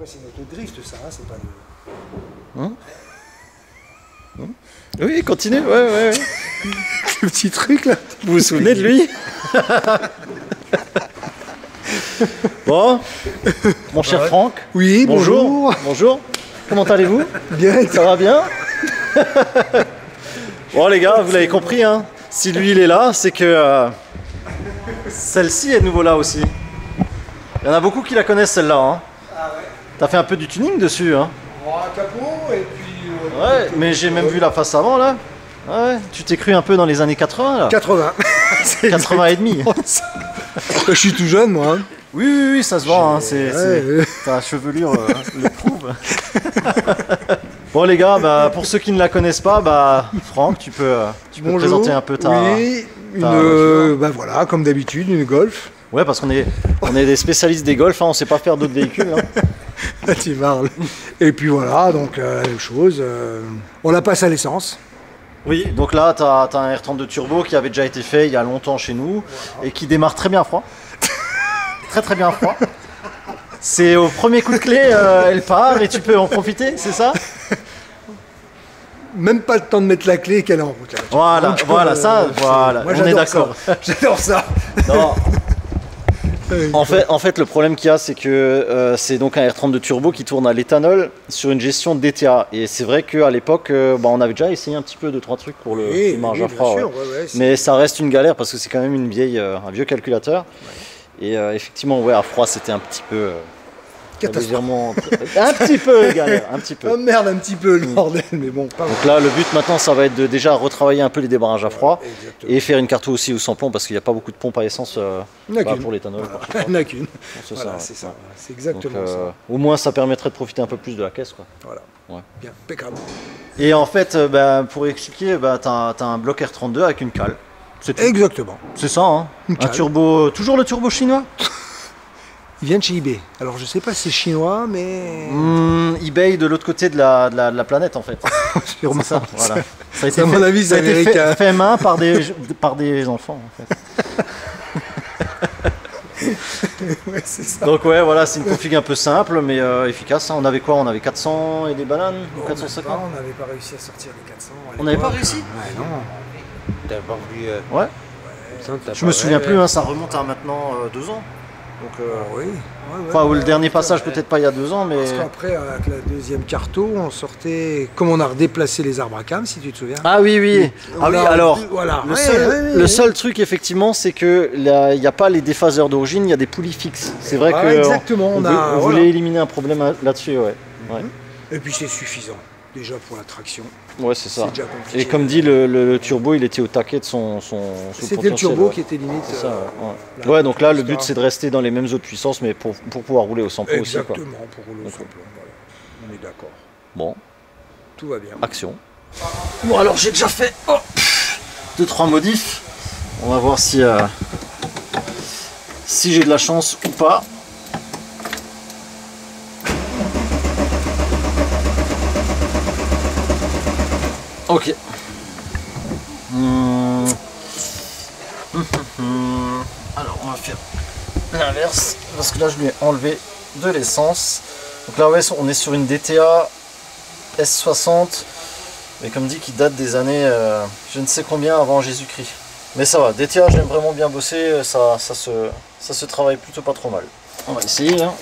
après c'est notre drift ça, hein, c'est pas le... Hein? Oui, continue, ouais. Le petit truc là. Vous vous souvenez de lui? Bon, mon cher Franck. Oui, bonjour. Bonjour. Comment allez-vous? Bien. Ça va bien? Bon les gars, vous l'avez compris, hein. Si lui il est là, c'est que celle-ci est de nouveau là aussi. Il y en a beaucoup qui la connaissent celle-là. Hein. Ah ouais. T'as fait un peu du tuning dessus, hein? Un capot et puis... Ouais, mais j'ai même vu la face avant là. Ouais, tu t'es cru un peu dans les années 80 là. 80. 80 et demi. Je suis tout jeune moi. Hein. Oui, ça se voit, hein. Ouais. Ta chevelure le prouve. Bon les gars, bah, pour ceux qui ne la connaissent pas, bah, Franck, tu peux présenter un peu ta... Oui, bah voilà, comme d'habitude, une Golf. Ouais, parce qu'on est des spécialistes des Golf, hein, on sait pas faire d'autres véhicules. Hein. Tu parles. Et puis voilà, donc la même chose. On la passe à l'essence. Oui, donc là, tu as un R32 Turbo qui avait déjà été fait il y a longtemps chez nous et qui démarre très bien à froid. Très bien à froid. C'est au premier coup de clé, elle part et tu peux en profiter, c'est ça? Même pas le temps de mettre la clé qu'elle est en route. Là. Voilà, donc, voilà, moi, on est d'accord. J'adore ça. Non. En fait, le problème qu'il y a, c'est que c'est donc un R32 Turbo qui tourne à l'éthanol sur une gestion DTA. Et c'est vrai qu'à l'époque, on avait déjà essayé un petit peu 2-3 trucs pour le démarrage à froid. Sûr, mais ça reste une galère parce que c'est quand même un vieux calculateur. Ouais. Et effectivement, ouais, à froid, c'était un petit peu... légèrement... un petit peu galère, un petit peu. Oh merde, un petit peu le bordel, mais bon. Pas donc là, le but maintenant, ça va être de déjà retravailler un peu les démarrages à froid et faire une carto aussi ou sans plomb parce qu'il n'y a pas beaucoup de pompes à essence pour l'éthanol. Il n'y en a qu'une. C'est voilà, ça. C'est ça. C'est exactement ça. Au moins, ça permettrait de profiter un peu plus de la caisse, quoi. Voilà. Ouais. Bien, impeccable. Et en fait, pour expliquer, tu as un bloc R32 avec une cale. Exactement. C'est ça, hein. Un turbo, toujours le turbo chinois. Il vient de chez eBay. Alors je sais pas si c'est chinois, mais... eBay de l'autre côté de la planète en fait. Sûrement. Ça, voilà. Ça a été à mon avis, c'est américain. Fait main par des enfants en fait. Ouais, c'est ça. Donc ouais, voilà, c'est une config un peu simple mais efficace. Hein. On avait quoi? On avait 400 et des bananes, 450. On n'avait pas réussi à sortir les 400. On n'avait pas réussi? Ouais, non. T'avais pas voulu... Ouais. Je me souviens plus, hein, ça remonte à maintenant 2 ans. Donc, oui. Enfin, le dernier passage, peut-être pas il y a 2 ans, mais... Parce qu'après, avec la deuxième carto, on sortait... Comme on a redéplacé les arbres à cam, si tu te souviens. Ah oui. Alors, voilà. le seul truc, effectivement, c'est que il n'y a pas les déphaseurs d'origine, il y a des poulies fixes. C'est vrai que exactement, on voulait éliminer un problème là-dessus, ouais. Et puis c'est suffisant, déjà pour la traction. Ouais, c'est ça. Déjà compliqué. Et comme dit, le turbo, il était au taquet de son C'était le turbo qui était limite. C'est ça, ouais, donc là, le but, c'est de rester dans les mêmes eaux de puissance, mais pour pouvoir rouler au sans-plomb aussi. Exactement, pour rouler au sans-plomb, voilà. On est d'accord. Bon. Tout va bien. Action. Bon, alors, j'ai déjà fait 2-3 modifs. On va voir si j'ai de la chance ou pas. Ok. Alors on va faire l'inverse parce que là je lui ai enlevé de l'essence. Donc là ouais, on est sur une DTA S60 mais comme dit qui date des années je ne sais combien avant Jésus-Christ. Mais ça va, DTA j'aime vraiment bien bosser, ça se travaille plutôt pas trop mal. On va essayer là.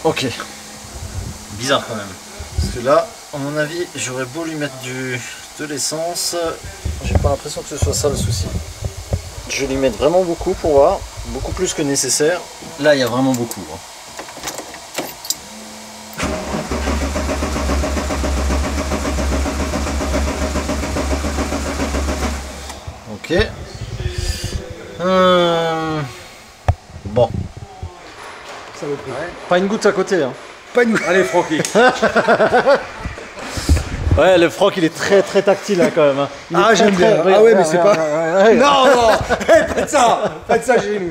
Ok. Bizarre quand même. Parce que là, à mon avis, j'aurais beau lui mettre de l'essence, j'ai pas l'impression que ce soit ça le souci. Je vais lui mettre vraiment beaucoup pour voir, beaucoup plus que nécessaire. Là, il y a vraiment beaucoup. Ok. Bon. Ça me plaît. Pas une goutte à côté. Hein. Pas une... Allez, Francky. Ouais, le Franck il est très tactile hein, quand même. Hein. J'aime bien. Ah ouais, mais c'est pas. Non, pas de ça, j'ai une.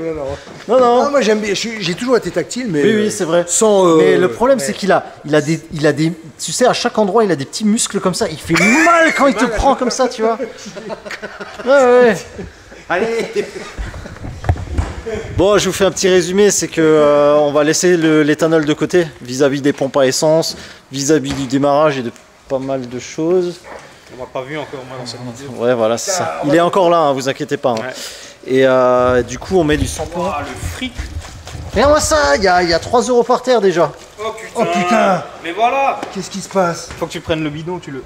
Non, moi j'aime bien. J'ai toujours été tactile, mais. Oui, c'est vrai. Mais le problème, c'est qu'il a des. Tu sais, à chaque endroit, il a des petits muscles comme ça. Il fait mal quand il te prend comme ça, tu vois. Ouais. Allez. Bon, je vous fais un petit résumé, c'est que on va laisser l'éthanol de côté vis-à-vis des pompes à essence, vis-à-vis du démarrage et de pas mal de choses. On m'a pas vu encore moi dans cette vidéo. Ouais, voilà, c'est ça. Il est encore là, hein, vous inquiétez pas. Hein. Ouais. Et du coup, on met du samplon. Oh, le fric. Regarde-moi ça, il y a 3 € par terre déjà. Oh putain. Oh putain. Mais voilà. Qu'est-ce qui se passe? Faut que tu prennes le bidon, tu le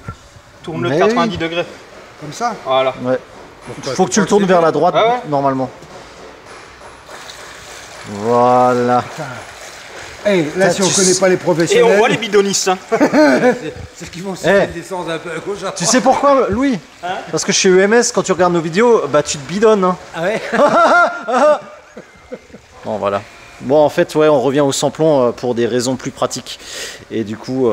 tournes le Mais 90 oui. degrés. Comme ça? Voilà. Ouais. Faut que tu le tournes vers la droite, Ah ouais. normalement. Voilà. Hey, là, si on connaît pas les Et professionnels... on voit les bidonistes. Hein. C'est qu'ils vont se Eh. faire des descendre un peu à gauche. Tu sais pourquoi, Louis? Parce que chez EMS, quand tu regardes nos vidéos, bah tu te bidonnes. Hein. Ah ouais? Bon, voilà. Bon, en fait, ouais, on revient au samplon pour des raisons plus pratiques. Et du coup,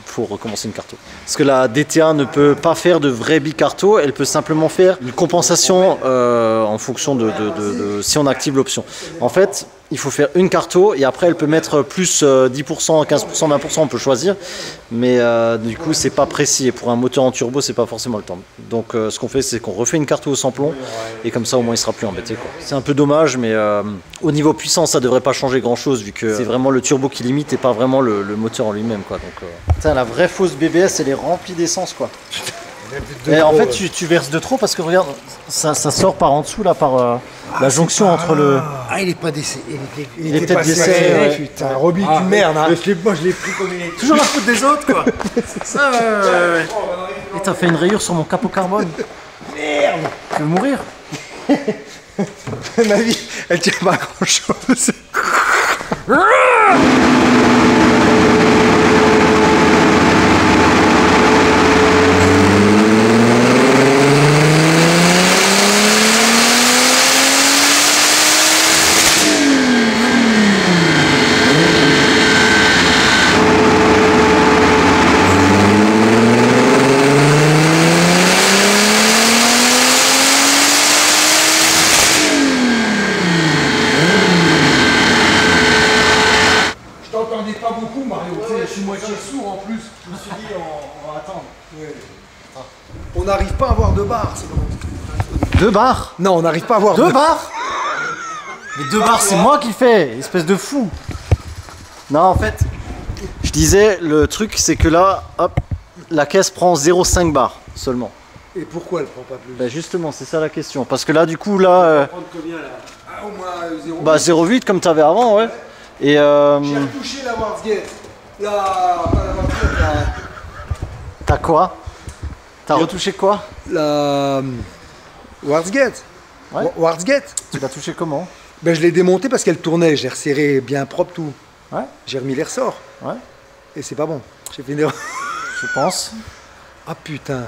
faut recommencer une carto. Parce que la DTA ne peut pas faire de vrai bicarto, elle peut simplement faire une compensation en fonction de si on active l'option. En fait, il faut faire une carto et après elle peut mettre plus 10%, 15%, 20%, on peut choisir. Mais du coup, c'est pas précis et pour un moteur en turbo, c'est pas forcément le temps. Donc ce qu'on fait, c'est qu'on refait une carto au samplon et comme ça au moins il sera plus embêté, quoi. C'est un peu dommage, mais au niveau puissance, ça devrait pas changer grand chose vu que c'est vraiment le turbo qui limite et pas vraiment le moteur en lui-même, quoi. Donc putain, la vraie fausse BBS, elle est remplie d'essence, quoi. Et en fait, tu verses de trop parce que regarde, ça sort par en dessous là, par la jonction entre le. Ah, il est pas d'essai. Il est peut-être passé. d'essai, ouais. Putain, Roby, tu merde, hein. Moi, je l'ai pris comme il est. Toujours la faute des autres, quoi. C'est ça, ouais. Et t'as fait une rayure sur mon capot carbone. Merde. Tu veux mourir? Ma vie, elle tient pas à grand chose. On n'arrive pas à avoir 2 barres, c'est bon. 2 barres? Non, on n'arrive pas à avoir 2 barres? Mais 2 barres, c'est moi qui fais, espèce de fou. Non, en fait, je disais, le truc, c'est que là, hop, la caisse prend 0,5 barres seulement. Et pourquoi elle prend pas plus? Bah justement, c'est ça la question. Parce que là, du coup, là... Prendre combien là? Ah, au moins 0,8. Bah 0,8 comme t'avais avant, ouais. Et J'ai retouché la Warsgate. Pas la Warsgate, t'as quoi? T'as retouché quoi? la Warsgate. Ouais. Warsgate. Tu l'as touché comment? Ben, je l'ai démontée parce qu'elle tournait, j'ai resserré bien propre tout. Ouais. J'ai remis les ressorts. Ouais. Et c'est pas bon. J'ai fait une erreur. Je pense. Ah putain.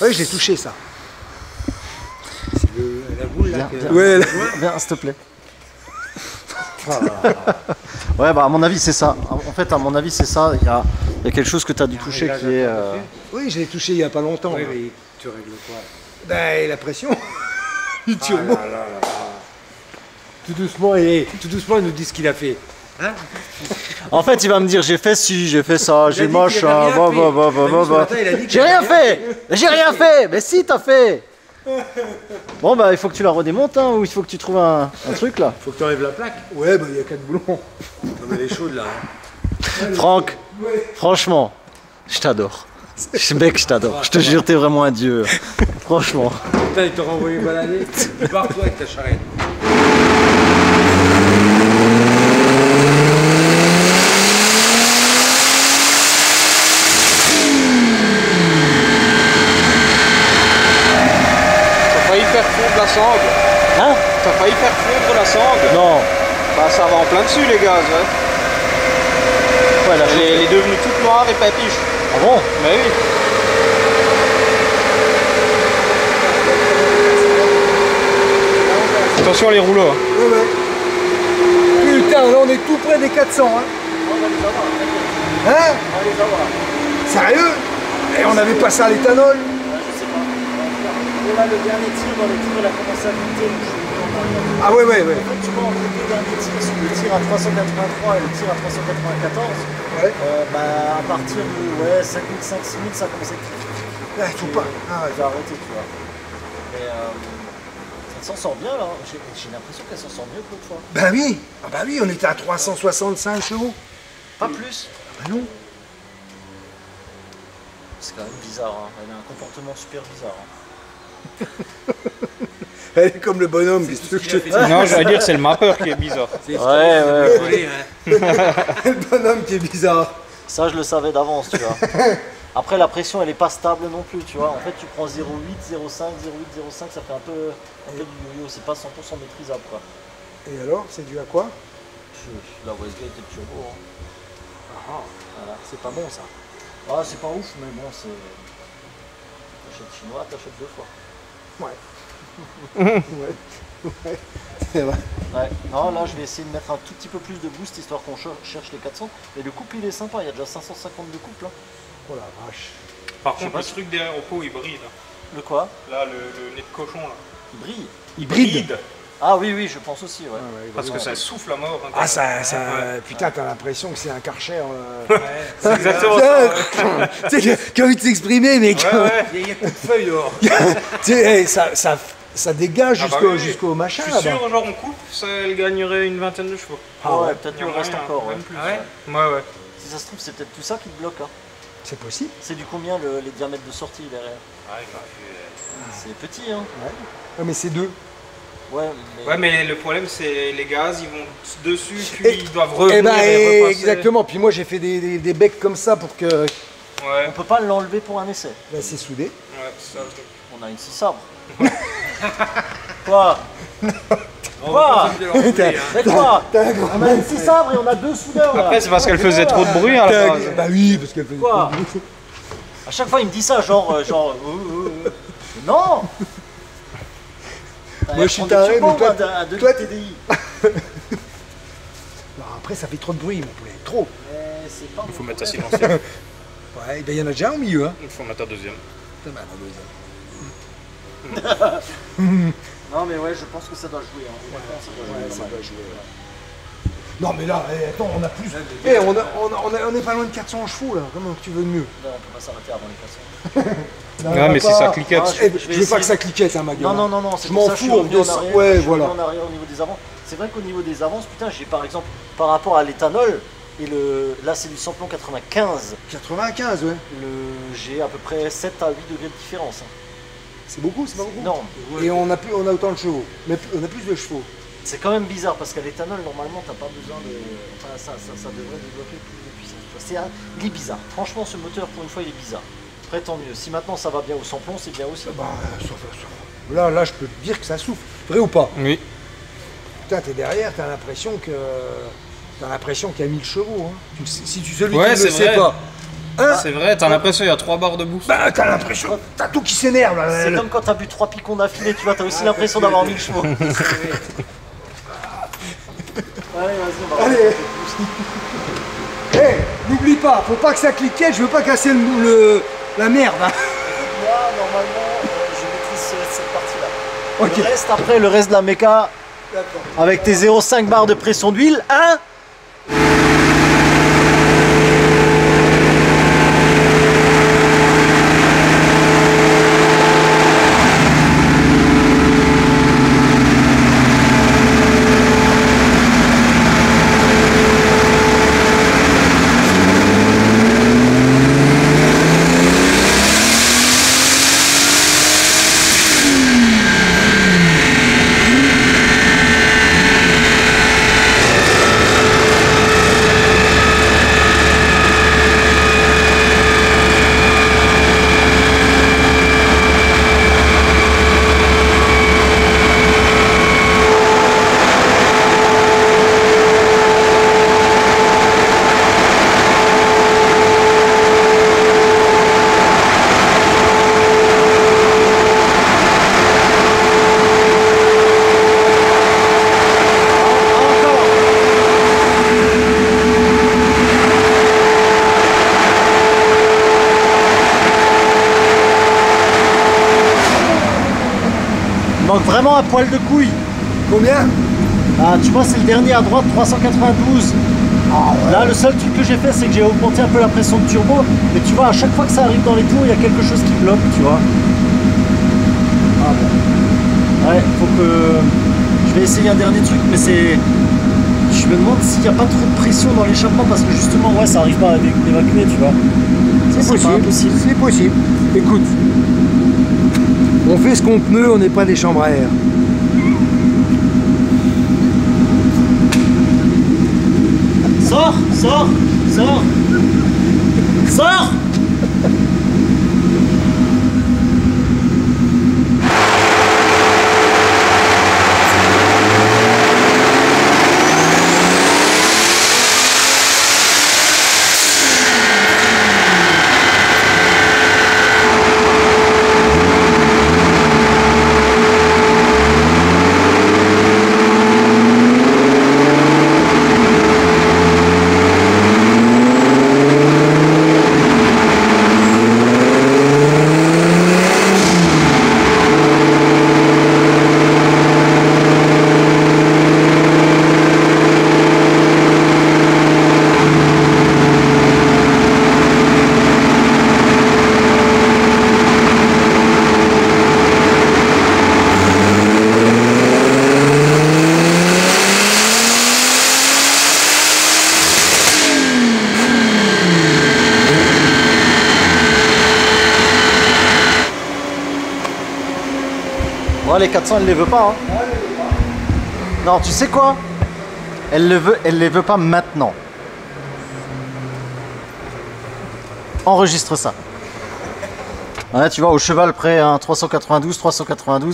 Ouais, je l'ai touché ça. C'est la boule là. Viens, Que... Ouais, viens, s'il te plaît. Ouais, bah à mon avis c'est ça. En fait, à mon avis c'est ça. Il y a quelque chose que tu as dû toucher qui est. Oui, je l'ai touché il y a pas longtemps. Oui, là. mais tu règles quoi? Ben, la pression. Du turbo. Tout doucement, il nous dit ce qu'il a fait. Hein? En fait, il va me dire j'ai fait ci, j'ai fait ça, j'ai dit qu'il machin, avait rien fait. bah. Ce matin, il a dit qu'il J'ai avait rien rien fait. J'ai rien fait. Mais si, t'as fait. Bon bah il faut que tu la redémontes, hein, ou il faut que tu trouves un truc là. Faut que tu enlèves la plaque. Ouais, ben, il y a 4 boulons. Non, mais elle est chaude là. Franck, franchement, je t'adore. Mec, je t'adore. Je te jure, t'es vraiment un dieu. Franchement. Putain, il t'aura envoyé balader. Barre-toi avec ta charrette. T'as failli faire fondre la sangle. Hein? T'as failli faire fondre la sangle. Non. Bah ça va en plein dessus les gaz. Ouais. Ouais, la Elle est devenue toute noire et papiche. Ah bon? Mais oui. Attention les rouleaux. Hein. Ouais, ouais. Putain, là on est tout près des 400. Hein? Hein? Sérieux? Et on avait pas ça à l'éthanol? Là, le dernier tir, dans les tirs, il a commencé à monter. Ah ouais, ouais, ouais. En fait, tu vois, entre les deux derniers tirs, sur le tir à 383 et le tir à 394, Ouais. à partir de 5 000, 6 000, ça commençait à être... Ah, il faut pas. Ah, ouais. J'ai arrêté, tu vois. Mais s'en sort bien là, j'ai l'impression qu'elle s'en sort mieux que l'autre fois. Bah oui, ah bah oui, on était à 365 chevaux. Pas plus. Ah bah non. C'est quand même bizarre, hein. Elle a un comportement super bizarre. Hein. Elle est comme le bonhomme. Qu'est-ce que je te dis? Non, je vais dire c'est le mappeur qui est bizarre. Ouais. Le bonhomme qui est bizarre. Ça, je le savais d'avance, tu vois. Après, la pression, elle est pas stable non plus, tu vois. En fait, tu prends 0,8, 0,5, 0,8, 0,5, ça fait un peu du yo-yo. C'est pas 100% maîtrisable, quoi. Et alors, c'est dû à quoi? La Westgate et le turbo. Hein. Ah, Voilà. c'est pas bon ça. Ah, c'est pas ouf, mais bon, c'est. T'achètes chinois, t'achètes 2 fois. Ouais. Ouais. C'est vrai. Ouais. Non, là, je vais essayer de mettre un tout petit peu plus de boost histoire qu'on cherche les 400. Mais le couple, il est sympa. Il y a déjà 550 de couple. Hein. Oh la vache. Par contre, le truc derrière au pot, il brille. Là, le quoi? là le nez de cochon, là. Il brille. Il bride. Ah oui, oui, je pense aussi, ouais. Parce que ça souffle à mort. Ah, putain, t'as l'impression que c'est un Karcher. C'est exactement ça. Tu sais, qui a envie de s'exprimer, mec. Il y a plus de feuilles dehors. Tu sais, ça dégage jusqu'au machin Je suis là-bas. sûr, genre on coupe, ça, elle gagnerait une vingtaine de chevaux. Ah ouais, peut-être qu'il en reste encore. Même Ouais. plus. Ouais. Si ça se trouve, c'est peut-être tout ça qui te bloque. Hein. C'est possible. C'est du combien les diamètres de sortie derrière? C'est petit, hein. Ouais, mais c'est deux. Ouais, mais le problème, c'est les gaz, ils vont dessus, puis ils doivent revenir Eh ben, et repasser. exactement. Puis moi, j'ai fait des becs comme ça pour que. Ouais, on peut pas l'enlever pour un essai. Là, c'est soudé. ouais, c'est ça le truc. On a une scie sabre. Quoi? Quoi? C'est quoi? On a une scie sabre et on a 2 soudeurs là. Après, c'est parce qu'elle faisait trop de bruit à la base. Bah oui, parce qu'elle faisait. Quoi? À chaque fois, il me dit ça, genre. Non! Moi, je suis taré, mais toi. À 2 toi, TDI. Non, après, ça fait trop de bruit, mon poulet. Trop. C'est pas Il faut mettre à silencieux. Ouais, ben il y en a déjà au milieu. Hein. Il faut mettre un deuxième. Putain, ben, Non, mais ouais, je pense que ça doit jouer. Hein. ça doit jouer. Ouais. Non, mais là, attends, on a plus. On est pas loin de 400 chevaux là. Comment tu veux de mieux? Non, on peut pas s'arrêter avant les 400. Ouais, mais si ça cliquette. Je veux pas que ça cliquette, hein, ma gueule. Non, c'est je pour m'en ça que fous, on descend. Ouais, voilà. En arrière au niveau des avances. C'est vrai qu'au niveau des avances, putain, j'ai par exemple, par rapport à l'éthanol, et là c'est du samplon 95. 95, ouais. J'ai à peu près 7 à 8 degrés de différence. Hein. C'est beaucoup, c'est pas beaucoup. Non. Et on a autant de chevaux. Mais on a plus de chevaux. C'est quand même bizarre parce qu'à l'éthanol, normalement, t'as pas besoin de. Enfin, ça devrait développer plus de puissance. Il est bizarre. Franchement, ce moteur, pour une fois, il est bizarre. Après, tant mieux. Si maintenant ça va bien au samplon, c'est bien aussi. Bah, là, je peux te dire que ça souffle. Vrai ou pas? Oui. Putain, t'es derrière, t'as l'impression qu'il y a 1000 chevaux. Hein. Si tu celui Ouais, qui ne le c'est sait vrai. pas. Hein? C'est vrai, t'as l'impression qu'il y a 3 barres de boost. Bah, t'as l'impression. T'as tout qui s'énerve là. C'est comme quand t'as bu 3 picons d'affilée, tu vois, t'as aussi l'impression d'avoir 1000 chevaux. Allez, vas-y, on va. Allez. Hey, n'oublie pas, faut pas que ça cliquette, je veux pas casser la merde. Hein. Moi, normalement, je maîtrise cette partie-là. Ok. Le reste de la méca, avec tes 0,5 barres de pression d'huile, hein? Il manque vraiment un poil de couille. Combien? Ah, tu vois, c'est le dernier à droite, 392. Là, le seul truc que j'ai fait, c'est que j'ai augmenté un peu la pression de turbo. Mais tu vois, à chaque fois que ça arrive dans les tours, il y a quelque chose qui bloque, tu vois. Ah bon. Ouais, faut que... Je vais essayer un dernier truc, mais c'est... Je me demande s'il n'y a pas trop de pression dans l'échappement, parce que justement, ouais, ça arrive pas à évacuer, tu vois. C'est possible. C'est possible. Écoute, on fait ce qu'on peut, on n'est pas des chambres à air. Sors, sors, sors, sors. Ouais, les 400, elle les veut pas. Hein. Non, tu sais quoi? Elle les veut pas maintenant. Enregistre ça. Ouais, tu vois, au cheval près, hein, 392,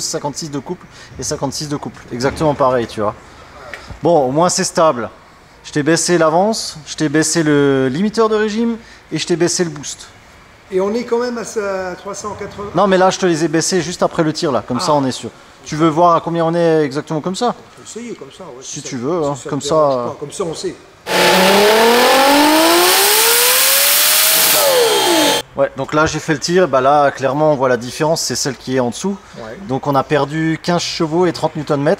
56 de couple et 56 de couple. Exactement pareil, tu vois. Bon, au moins c'est stable. Je t'ai baissé l'avance, je t'ai baissé le limiteur de régime et je t'ai baissé le boost. Et on est quand même à 380. Non, mais là, je te les ai baissés juste après le tir, là. Comme ça, on est sûr. Tu veux voir à combien on est exactement comme ça? On peut essayer comme ça, ouais. Si tu veux, hein, comme ça. Pas. Comme ça, on sait. Ouais, donc là, j'ai fait le tir. Bah là, clairement, on voit la différence. C'est celle qui est en dessous. Ouais. Donc, on a perdu 15 chevaux et 30 Nm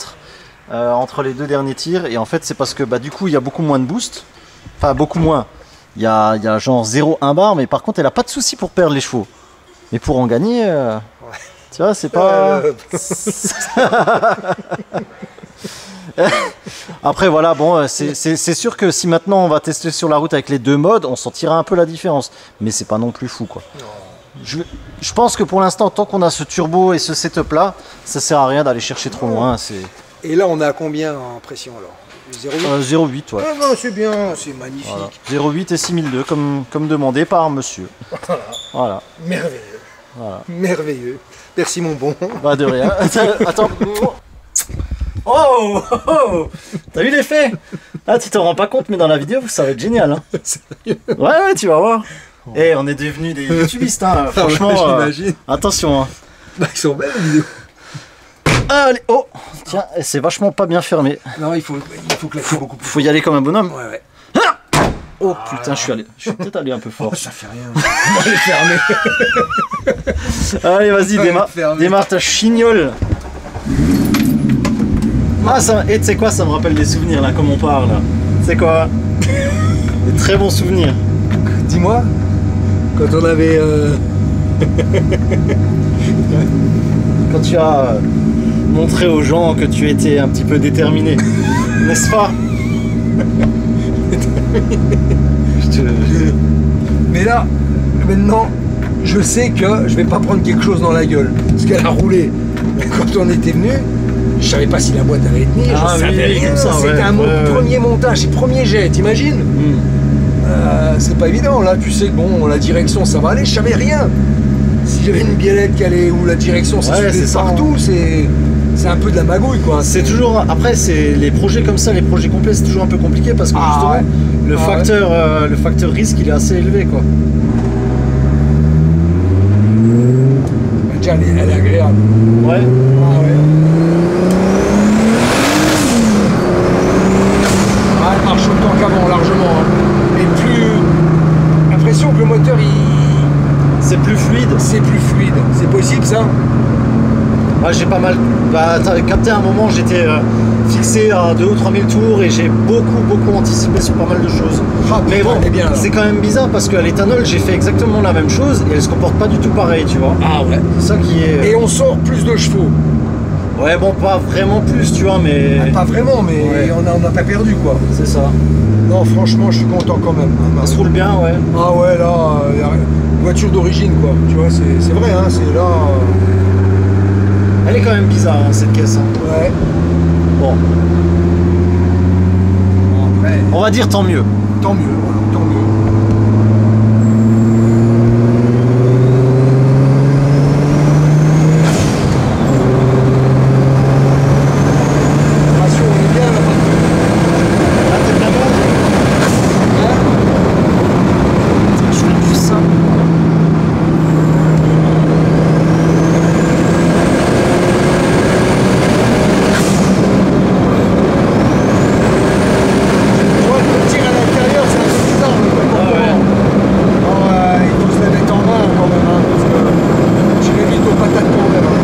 entre les deux derniers tirs. Et en fait, c'est parce que bah, du coup, il y a beaucoup moins de boost. Enfin, beaucoup moins. Il y a genre 0,1 bar, mais par contre, elle a pas de souci pour perdre les chevaux. Mais pour en gagner, ouais. Tu vois, c'est pas... Après, voilà, bon, c'est sûr que si maintenant on va tester sur la route avec les deux modes, on sentira un peu la différence. Mais c'est pas non plus fou, quoi. Je pense que pour l'instant, tant qu'on a ce turbo et ce setup là, ça sert à rien d'aller chercher trop loin. Et là, on a combien en pression alors? 0,8, ouais. Ah non, c'est bien, c'est magnifique. Voilà. 0,8 et 6002, comme demandé par monsieur. Voilà. Merveilleux. Voilà. Merveilleux. Merci mon bon. Bah de rien. Attends. Oh, t'as vu l'effet? Ah, tu t'en rends pas compte, mais dans la vidéo, ça va être génial. Hein. Sérieux? Ouais, tu vas voir. Et on est devenus des youtubistes, hein. Franchement. J'imagine. Attention. Hein. Bah, ils sont belles les vidéos. Allez, oh, tiens, c'est vachement pas bien fermé. Non, il faut claquer beaucoup plus. Faut y aller comme un bonhomme. Ouais. Ah oh putain, je suis peut-être allé un peu fort. Oh, ça fait rien. On va les fermer. Allez, vas-y, démarre ta chignole. Ah, et tu sais quoi, ça me rappelle des souvenirs là, comme on parle. Tu sais quoi? Des très bons souvenirs. Dis-moi, quand on avait. Quand tu as montré aux gens que tu étais un petit peu déterminé, n'est-ce pas? Mais là, maintenant, je sais que je vais pas prendre quelque chose dans la gueule. Parce qu'elle a roulé. Mais quand on était venu, je savais pas si la boîte allait tenir, je savais rien. C'était un premier montage, premier jet, t'imagines? C'est pas évident, là tu sais que bon, la direction ça va aller, je savais rien. Si j'avais une biellette qui allait où la direction ça se fait partout, c'est un peu de la magouille quoi. C'est toujours, après c'est les projets comme ça, les projets complets c'est toujours un peu compliqué parce que justement le facteur risque il est assez élevé quoi. Déjà elle est agréable. Ouais. Elle marche autant qu'avant largement. Et plus l'impression que le moteur c'est plus fluide. C'est plus fluide. C'est possible ça? Ouais, j'ai pas mal. Bah, t'as capté à un moment, j'étais fixé à 2 ou 3 000 tours et j'ai beaucoup anticipé sur pas mal de choses. Mais bon, c'est quand même bizarre parce qu'à l'éthanol, j'ai fait exactement la même chose et elle se comporte pas du tout pareil, tu vois. Ah ouais. C'est ça qui est. Et on sort plus de chevaux. Ouais, bon, pas vraiment plus, tu vois, mais... Ah, pas vraiment, mais Ouais. on n'a pas perdu, quoi. C'est ça. Non, franchement, je suis content quand même. Ça se roule bien, ouais. Ah ouais, là, voiture d'origine, quoi. Tu vois, c'est vrai, hein, c'est là... Elle est quand même bizarre, hein, cette caisse. Hein. Ouais. Bon, Bon, après, on va dire tant mieux. tant mieux, voilà, tant mieux. Vibration, on est bien, là. Ah, t'es bien bon. Je fais plus ça. Tu vois, le tir à l'intérieur, c'est un peu bizarre, mais pas Ah ouais. Alors, il faut se la mettre en main quand même, hein, parce que je l'évite aux patates quand même. Hein.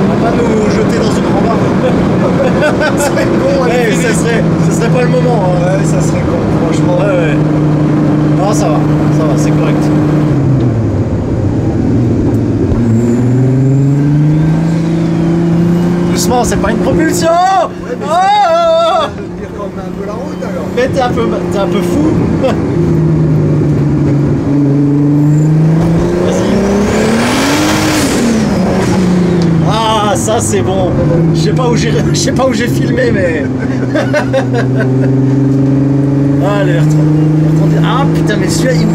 On va pas nous jeter dans une rambarde. Ça serait con, hein, Ouais, ça serait pas le moment. Hein. Ouais, ça serait con, franchement. Ouais, ouais. Non, ça va, c'est correct. Doucement, c'est pas une propulsion. Ouais, mais Oh dire quand même un peu la route alors. mais t'es un peu fou. Vas-y. Ah, ça c'est bon. Je sais pas où j'ai filmé, mais. Allez, R30. Ah putain, mais celui-là, il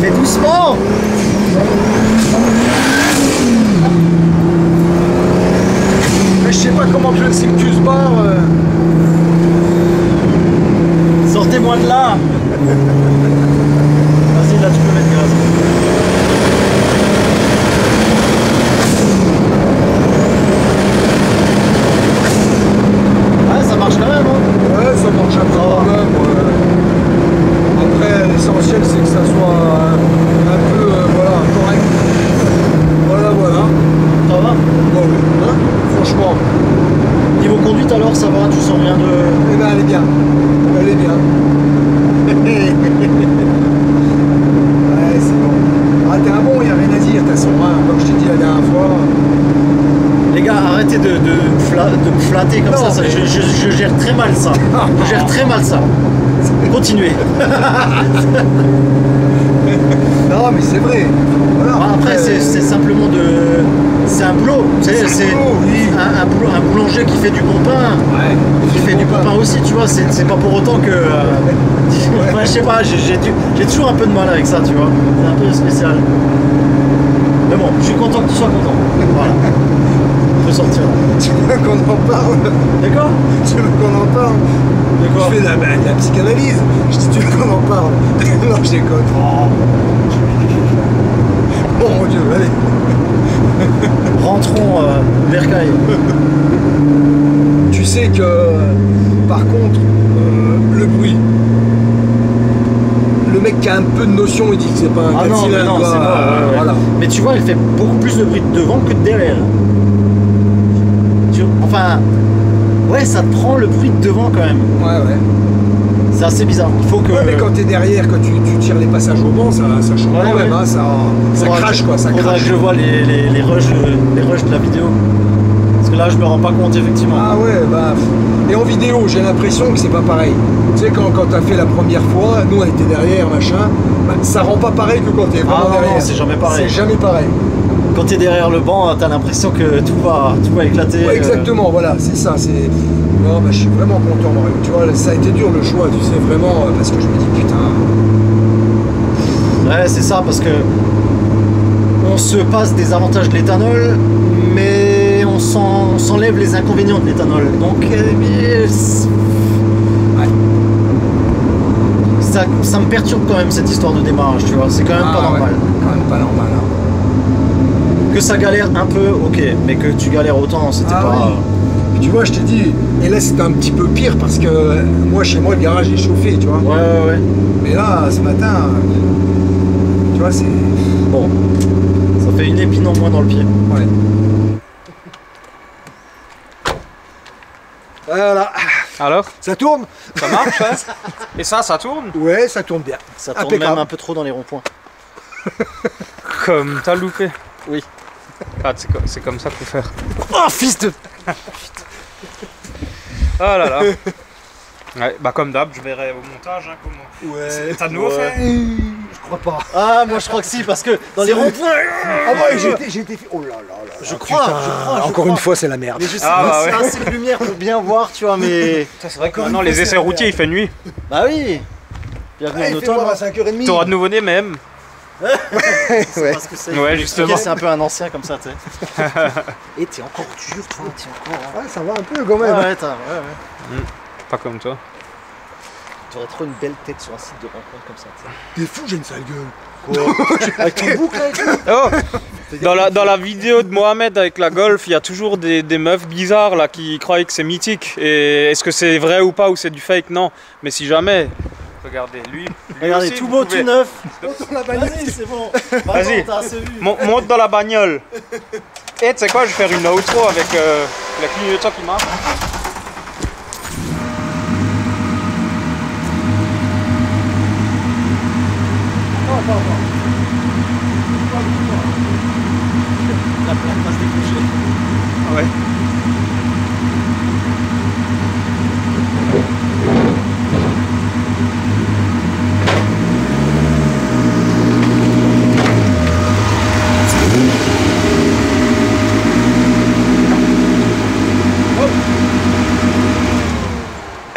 fait doucement. Mais je sais pas comment que le Circus Bar. Sortez-moi de là. Vas-y, là tu peux mettre gaz. Ouais, ça marche quand même, hein. Ouais, ça marche un peu quand même. Après, l'essentiel c'est que ça soit un peu voilà, correct. Voilà, voilà. Ça va. Bon, oui, hein, franchement, Niveau conduite alors, ça va, tu sens rien de... eh ben, elle est bien. Elle est bien. Ouais, c'est bon. Ah, t'es un bon, il n'y a rien à dire, t'as son rein, comme je t'ai dit la dernière fois. Les gars, arrêtez de me flatter comme Non, ça, mais- je gère très mal ça. Je gère très mal ça. Continuez. Non, mais c'est vrai. Voilà, Après, c'est simplement de... C'est un boulot. C'est un boulot, oui. un boulanger qui fait du bon pain. Ouais. Qui fait du bon pain aussi, tu vois. C'est pas pour autant que... Enfin, je sais pas, j'ai toujours un peu de mal avec ça, tu vois. C'est un peu spécial. Mais bon, je suis content que tu sois content. Voilà. On peut sortir. Tu veux qu'on en parle? D'accord? Tu veux qu'on en parle? De quoi? Je fais la psychanalyse. Je dis, tu veux qu'on en parle? Non, je déconne. Oh mon Dieu, allez. Rentrons Bercail. Tu sais que, par contre, le bruit, le mec qui a un peu de notion, il dit que c'est pas un Ah 4 non, mais cylindres, non, c'est quoi. pas. Ouais. Voilà. Mais tu vois, elle fait beaucoup plus de bruit de devant que de derrière. Enfin, ouais, ça te prend le bruit de devant quand même. Ouais, ouais. C'est assez bizarre. Il faut que. Ouais, mais quand t'es derrière, que tu tires les passages au banc, ça change Ouais, quand même, ouais. hein, ça crache, quoi, ça faudra crache. que je vois les rushs de la vidéo. Parce que là, je me rends pas compte, effectivement. Ah ouais, bah. Et en vidéo, j'ai l'impression que c'est pas pareil. Tu sais, quand t'as fait la première fois, nous on était derrière, machin, bah, ça rend pas pareil que quand t'es vraiment Ah non, derrière. non, c'est jamais pareil. C'est jamais pareil. Quand t'es derrière le banc, t'as l'impression que tout va éclater. Ouais, exactement, voilà, c'est ça. Non, bah, je suis vraiment content, Mario. Tu vois, ça a été dur le choix, tu sais, vraiment, parce que je me dis, putain. Ouais, c'est ça, parce que on se passe des avantages de l'éthanol, mais on s'enlève les inconvénients de l'éthanol. Donc, ouais. Ça me perturbe quand même cette histoire de démarrage, tu vois. C'est quand même pas normal. Ouais, quand même pas normal. Hein. Que ça galère un peu, ok, mais que tu galères autant, c'était Ah pas. oui. Et tu vois, je t'ai dit, et là c'était un petit peu pire parce que moi, chez moi, le garage est chauffé, tu vois. Ouais. Mais là, ce matin, tu vois, c'est. Bon, ça fait une épine en moins dans le pied. Ouais. Voilà. Alors, Ça tourne? ça marche, hein? Et ça tourne? Ouais, ça tourne bien. Ça tourne Impeccable. même un peu trop dans les ronds-points. Comme t'as loupé. Oui. Ah, c'est comme ça qu'il faut faire. Oh, fils de... Oh là là. Ouais, bah comme d'hab, je verrai au montage hein, comment. Ouais. T'as de nouveau fait? Je crois pas. Ah, moi je crois que si, parce que dans les ronds-points... Ah ouais, j'ai été... Oh là là là. Je crois. Encore une fois, c'est la merde. Mais je sais Ah, pas, bah c'est ouais. assez de lumière pour bien voir, tu vois, mais... C'est vrai que maintenant les essais routiers il fait nuit. Bah oui. Bienvenue Ah, en il fait automne. noir à 5h30. T'auras de nouveau-nés même. C'est parce que c'est... Ouais, justement. C'est un peu un ancien comme ça, tu sais. Et t'es encore dur, toi, t'es encore... hein. Ouais, ça va un peu quand même. Ouais, ouais. Pas comme toi. T'aurais trop une belle tête sur un site de rencontre comme ça, tu sais. T'es fou, j'ai une sale gueule. Avec ton boucle là et tout. Oh dans la vidéo de Mohamed avec la Golf, il y a toujours des meufs bizarres là qui croient que c'est mythique. Et est-ce que c'est vrai ou pas ou c'est du fake? Non. Mais si jamais, regardez, lui Regardez, aussi, tout vous beau, pouvez- tout neuf. la bagnole. Vas-y, c'est bon. Vas-y. T'as assez vu. Monte dans la bagnole. Et tu sais quoi, je vais faire une outro avec la clignotant qui marche. La plaque va se décrocher. Ouais.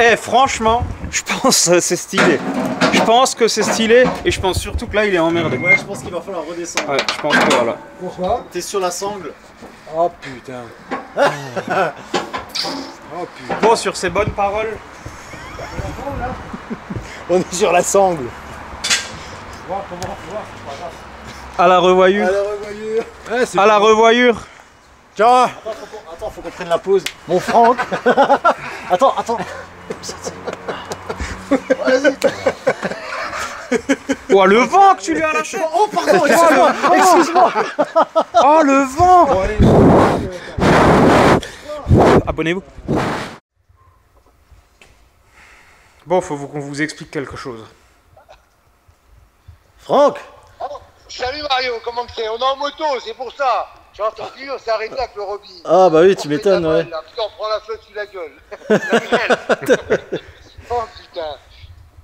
Eh franchement, je pense que c'est stylé. Je pense que c'est stylé et je pense surtout que là il est emmerdé. Ouais, je pense qu'il va falloir redescendre. Ouais, je pense que voilà. Pourquoi? T'es sur la sangle. Oh putain. Oh putain. Bon, sur ces bonnes paroles, On est sur la sangle. à la revoyure. À la revoyure. Ouais, c'est À la revoyure. Tiens. Attends, faut qu'on prenne la pause. Mon Franck. Attends. Vas-y. Oh le vent que tu lui as lâché. Oh, pardon, excuse-moi. Oh le vent. Bon, allez. Abonnez-vous. Bon, faut qu'on vous explique quelque chose. Franck. Salut Mario, comment que c'est? On est en moto, c'est pour ça. J'ai entendu, on s'est arrêté avec le Roby. Ah bah oui, tu On fait m'étonnes, de la ouais. balle, là. Putain, on prend la flotte sous la gueule. La gueule. Oh putain.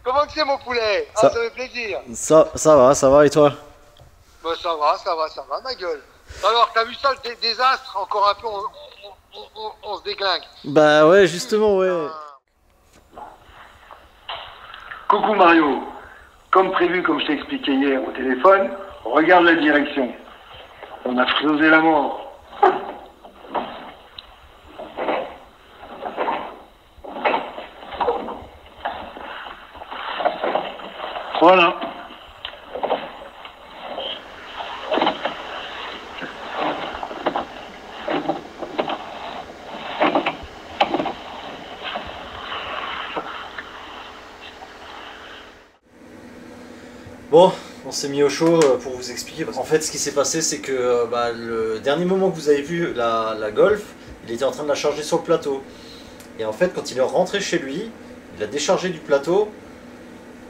Comment que c'est mon poulet? Ah, Ça- ça fait plaisir. Ça va, et toi? Bah, ça va, ma gueule. Alors, t'as vu ça, le désastre? Encore un peu, on se déglingue. Bah ouais, justement, ouais. Coucou Mario, comme prévu, comme je t'ai expliqué hier au téléphone, regarde la direction. On a creusé la mort. Voilà. Bon, on s'est mis au chaud pour vous expliquer. En fait, ce qui s'est passé, c'est que bah, le dernier moment que vous avez vu la Golf, il était en train de la charger sur le plateau. Et en fait, quand il est rentré chez lui, il a déchargé du plateau,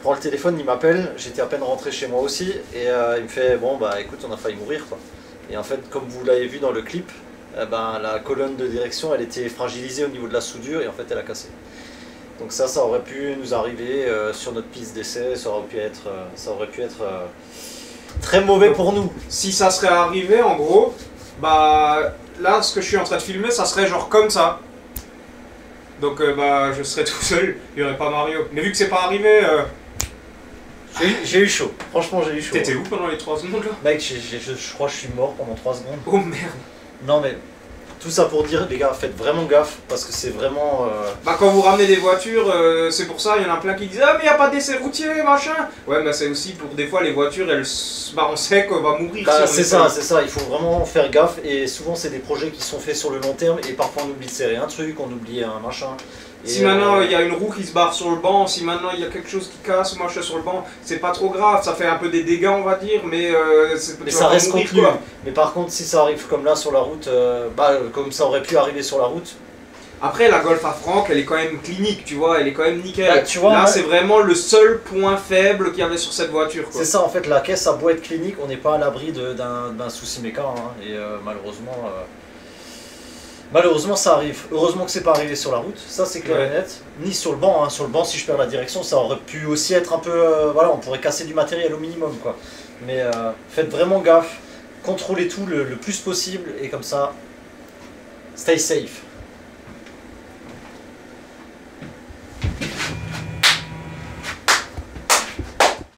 prend le téléphone, il m'appelle, j'étais à peine rentré chez moi aussi, et il me fait, bon bah écoute, on a failli mourir quoi. Et en fait, comme vous l'avez vu dans le clip, ben, la colonne de direction, elle était fragilisée au niveau de la soudure, et en fait, elle a cassé. Donc ça aurait pu nous arriver sur notre piste d'essai, ça aurait pu être très mauvais pour nous. Si ça serait arrivé, en gros, bah là, ce que je suis en train de filmer, ça serait genre comme ça. Donc bah je serais tout seul, il n'y aurait pas Mario. Mais vu que c'est pas arrivé, J'ai eu chaud, franchement j'ai eu chaud. t'étais où pendant les 3 secondes là? Mec, je crois que je suis mort pendant 3 secondes. Oh merde. Non mais, tout ça pour dire, les gars, faites vraiment gaffe, parce que c'est vraiment... Bah quand vous ramenez des voitures, c'est pour ça, il y en a plein qui disent ah mais il n'y a pas d'essai routier, machin. Ouais mais c'est aussi pour des fois les voitures, bah on sait qu'on va mourir. Bah, si on c'est est pas- ça, il faut vraiment faire gaffe, et souvent c'est des projets qui sont faits sur le long terme, et parfois on oublie de serrer un truc, on oublie un machin. Et, Si maintenant il y a une roue qui se barre sur le banc, si maintenant il y a quelque chose qui casse, machin sur le banc, c'est pas trop grave, ça fait un peu des dégâts on va dire, mais, Mais tu ça vas pas reste mourir, contenu. quoi. Mais par contre, si ça arrive comme là sur la route, comme ça aurait pu arriver sur la route, Après, la Golf à Franck, elle est quand même clinique, tu vois, elle est quand même nickel. Bah, tu vois, là, ouais. c'est vraiment le seul point faible qu'il y avait sur cette voiture. C'est ça, en fait, la caisse a beau être clinique, on n'est pas à l'abri d'un souci méca, hein, et malheureusement ça arrive. Heureusement que c'est pas arrivé sur la route, ça c'est clair et net. Ni sur le banc, hein. Sur le banc, si je perds la direction, ça aurait pu aussi être un peu... voilà, on pourrait casser du matériel au minimum, quoi. Mais faites vraiment gaffe, contrôlez tout le plus possible, et comme ça, stay safe.